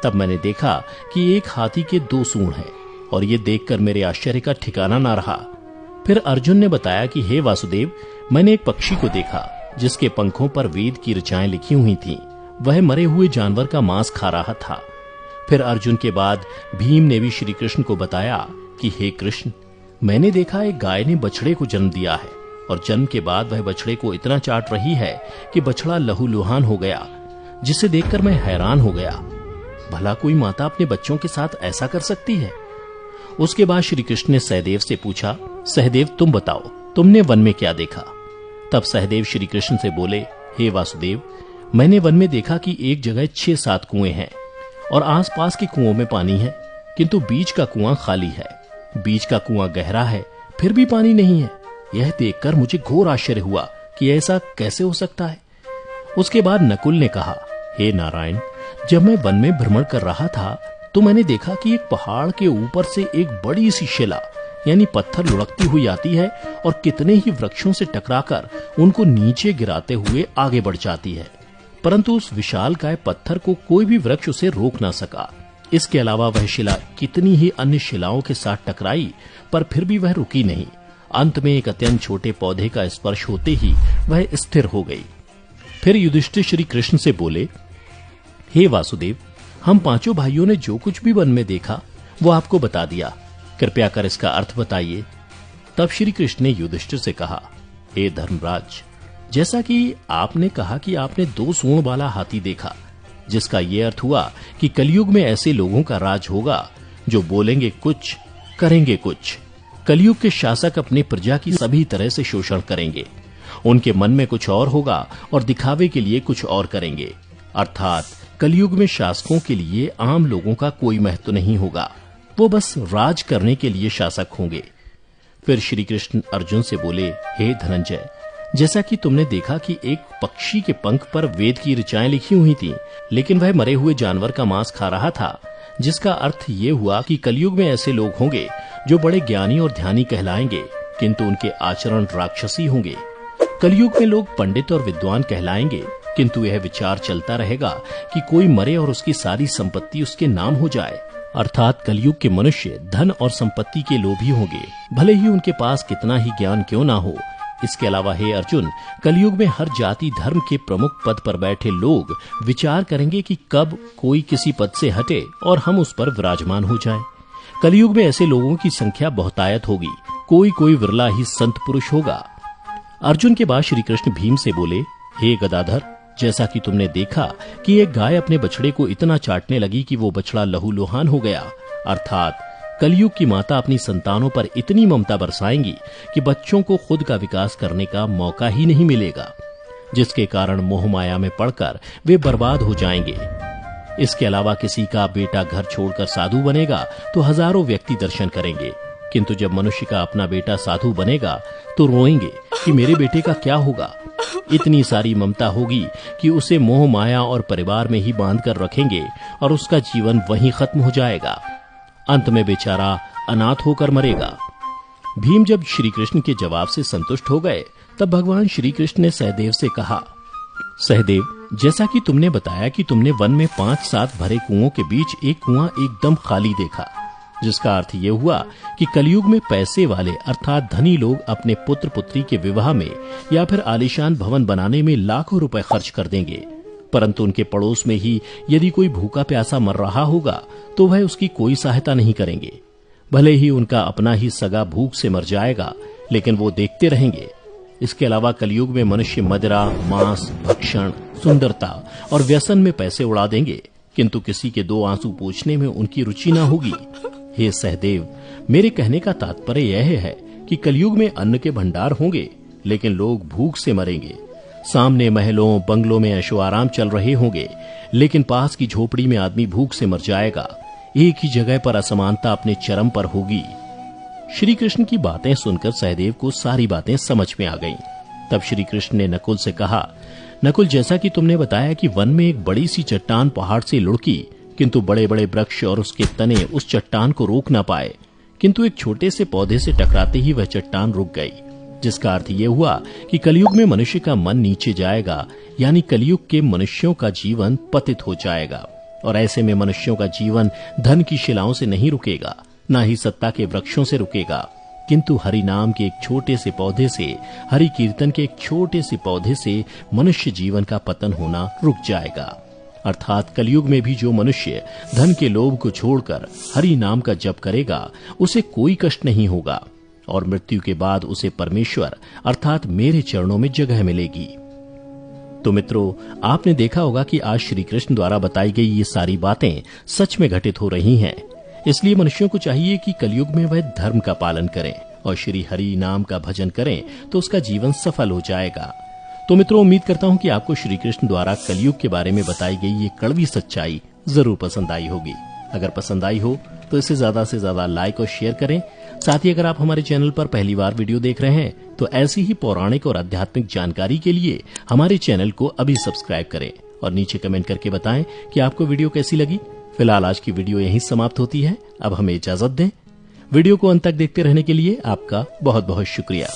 तब मैंने देखा कि एक हाथी के 2 सूंड हैं और ये देखकर मेरे आश्चर्य का ठिकाना ना रहा। फिर अर्जुन ने बताया कि हे वासुदेव, मैंने एक पक्षी को देखा जिसके पंखों पर वेद की ऋचाएं लिखी हुई थीं। वह मरे हुए जानवर का मांस खा रहा था। फिर अर्जुन के बाद भीम ने भी श्री कृष्ण को बताया कि हे कृष्ण, मैंने देखा एक गाय ने बछड़े को जन्म दिया है और जन्म के बाद वह बछड़े को इतना चाट रही है कि बछड़ा लहूलुहान हो गया, जिसे देखकर मैं हैरान हो गया। भला कोई माता अपने बच्चों के साथ ऐसा कर सकती है? उसके बाद श्री कृष्ण ने सहदेव से पूछा, सहदेव तुम बताओ, तुमने वन में क्या देखा? तब सहदेव श्री कृष्ण से बोले, हे वासुदेव, मैंने वन में देखा कि एक जगह 6-7 कुएं हैं और आसपास के कुओं में पानी है, किंतु बीच का कुआं खाली है। बीच का कुआं गहरा है, फिर भी पानी नहीं है। यह देखकर मुझे घोर आश्चर्य हुआ कि ऐसा कैसे हो सकता है। उसके बाद नकुल ने कहा, हे नारायण, जब मैं वन में भ्रमण कर रहा था तो मैंने देखा कि एक पहाड़ के ऊपर से एक बड़ी सी शिला यानी पत्थर लुढ़कती हुई आती है और कितने ही वृक्षों से टकराकर उनको नीचे गिराते हुए आगे बढ़ जाती है, परंतु उस विशालकाय पत्थर को कोई भी वृक्ष उसे रोक ना सका। इसके अलावा वह शिला कितनी ही अन्य शिलाओं के साथ टकराई, पर फिर भी वह रुकी नहीं। अंत में एक अत्यंत छोटे पौधे का स्पर्श होते ही वह स्थिर हो गई। फिर युधिष्ठिर श्री कृष्ण से बोले, हे वासुदेव, हम 5 भाइयों ने जो कुछ भी वन में देखा वो आपको बता दिया, कृपया कर इसका अर्थ बताइए। तब श्री कृष्ण ने युधिष्ठिर से कहा, हे धर्मराज, जैसा कि आपने कहा कि आपने 2 सूंड वाला हाथी देखा, जिसका ये अर्थ हुआ कि कलयुग में ऐसे लोगों का राज होगा जो बोलेंगे कुछ, करेंगे कुछ। कलयुग के शासक अपनी प्रजा की सभी तरह से शोषण करेंगे। उनके मन में कुछ और होगा और दिखावे के लिए कुछ और करेंगे। अर्थात कलयुग में शासकों के लिए आम लोगों का कोई महत्व नहीं होगा, वो बस राज करने के लिए शासक होंगे। फिर श्री कृष्ण अर्जुन से बोले, हे धनंजय, जैसा कि तुमने देखा कि एक पक्षी के पंख पर वेद की ऋचाएं लिखी हुई थीं, लेकिन वह मरे हुए जानवर का मांस खा रहा था, जिसका अर्थ ये हुआ कि कलयुग में ऐसे लोग होंगे जो बड़े ज्ञानी और ध्यानी कहलाएंगे, किंतु उनके आचरण राक्षसी होंगे। कलयुग में लोग पंडित और विद्वान कहलाएंगे, किंतु यह विचार चलता रहेगा कि कोई मरे और उसकी सारी संपत्ति उसके नाम हो जाए। अर्थात कलयुग के मनुष्य धन और संपत्ति के लोभी होंगे, भले ही उनके पास कितना ही ज्ञान क्यों ना हो। इसके अलावा हे अर्जुन, कलयुग में हर जाति धर्म के प्रमुख पद पर बैठे लोग विचार करेंगे कि कब कोई किसी पद से हटे और हम उस पर विराजमान हो जाएं। कलयुग में ऐसे लोगों की संख्या बहुतायत होगी, कोई कोई विरला ही संत पुरुष होगा। अर्जुन के बाद श्री कृष्ण भीम से बोले, हे गदाधर, जैसा कि तुमने देखा कि एक गाय अपने बछड़े को इतना चाटने लगी कि वो बछड़ा लहूलुहान हो गया, अर्थात कलयुग की माता अपनी संतानों पर इतनी ममता बरसाएंगी कि बच्चों को खुद का विकास करने का मौका ही नहीं मिलेगा, जिसके कारण मोह माया में पड़कर वे बर्बाद हो जाएंगे। इसके अलावा किसी का बेटा घर छोड़कर साधु बनेगा तो हजारों व्यक्ति दर्शन करेंगे, किंतु जब मनुष्य का अपना बेटा साधु बनेगा तो रोएंगे कि मेरे बेटे का क्या होगा। इतनी सारी ममता होगी कि उसे मोह माया और परिवार में ही बांध कर रखेंगे और उसका जीवन वहीं खत्म हो जाएगा। अंत में बेचारा अनाथ होकर मरेगा। भीम जब श्री कृष्ण के जवाब से संतुष्ट हो गए, तब भगवान श्री कृष्ण ने सहदेव से कहा, सहदेव, जैसा कि तुमने बताया कि तुमने वन में 5-7 भरे कुओं के बीच एक कुआं एकदम खाली देखा, जिसका अर्थ ये हुआ कि कलयुग में पैसे वाले अर्थात धनी लोग अपने पुत्र पुत्री के विवाह में या फिर आलीशान भवन बनाने में लाखों रुपए खर्च कर देंगे, परंतु उनके पड़ोस में ही यदि कोई भूखा प्यासा मर रहा होगा तो वह उसकी कोई सहायता नहीं करेंगे। भले ही उनका अपना ही सगा भूख से मर जाएगा, लेकिन वो देखते रहेंगे। इसके अलावा कलयुग में मनुष्य मदिरा, मांस, भक्षण, सुंदरता और व्यसन में पैसे उड़ा देंगे, किंतु किसी के 2 आंसू पोंछने में उनकी रुचि न होगी। हे सहदेव, मेरे कहने का तात्पर्य यह है कि कलयुग में अन्न के भंडार होंगे, लेकिन लोग भूख से मरेंगे। सामने महलों बंगलों में ऐशो आराम चल रहे होंगे, लेकिन पास की झोपड़ी में आदमी भूख से मर जाएगा। एक ही जगह पर असमानता अपने चरम पर होगी। श्री कृष्ण की बातें सुनकर सहदेव को सारी बातें समझ में आ गईं। तब श्री कृष्ण ने नकुल से कहा, नकुल, जैसा कि तुमने बताया कि वन में एक बड़ी सी चट्टान पहाड़ से लुढ़की, किंतु बड़े बड़े वृक्ष और उसके तने उस चट्टान को रोक न पाए, किंतु एक छोटे से पौधे से टकराते ही वह चट्टान रुक गई, जिसका अर्थ ये हुआ कि कलयुग में मनुष्य का मन नीचे जाएगा, यानी कलयुग के मनुष्यों का जीवन पतित हो जाएगा। और ऐसे में मनुष्यों का जीवन धन की शिलाओं से नहीं रुकेगा, ना ही सत्ता के वृक्षों से रुकेगा, किंतु हरि नाम के एक छोटे से पौधे से, हरि कीर्तन के एक छोटे से पौधे से मनुष्य जीवन का पतन होना रुक जाएगा। अर्थात कलयुग में भी जो मनुष्य धन के लोभ को छोड़कर हरि नाम का जप करेगा उसे कोई कष्ट नहीं होगा और मृत्यु के बाद उसे परमेश्वर अर्थात मेरे चरणों में जगह मिलेगी। तो मित्रों, आपने देखा होगा कि आज श्री कृष्ण द्वारा बताई गई ये सारी बातें सच में घटित हो रही हैं। इसलिए मनुष्यों को चाहिए कि कलयुग में वह धर्म का पालन करें और श्री हरि नाम का भजन करें तो उसका जीवन सफल हो जाएगा। तो मित्रों, उम्मीद करता हूं कि आपको श्री कृष्ण द्वारा कलयुग के बारे में बताई गई ये कड़वी सच्चाई जरूर पसंद आई होगी। अगर पसंद आई हो तो इसे ज्यादा से ज्यादा लाइक और शेयर करें। साथ ही अगर आप हमारे चैनल पर पहली बार वीडियो देख रहे हैं तो ऐसी ही पौराणिक और आध्यात्मिक जानकारी के लिए हमारे चैनल को अभी सब्सक्राइब करें और नीचे कमेंट करके बताएं कि आपको वीडियो कैसी लगी। फिलहाल आज की वीडियो यहीं समाप्त होती है। अब हमें इजाजत दें। वीडियो को अंत तक देखते रहने के लिए आपका बहुत बहुत शुक्रिया।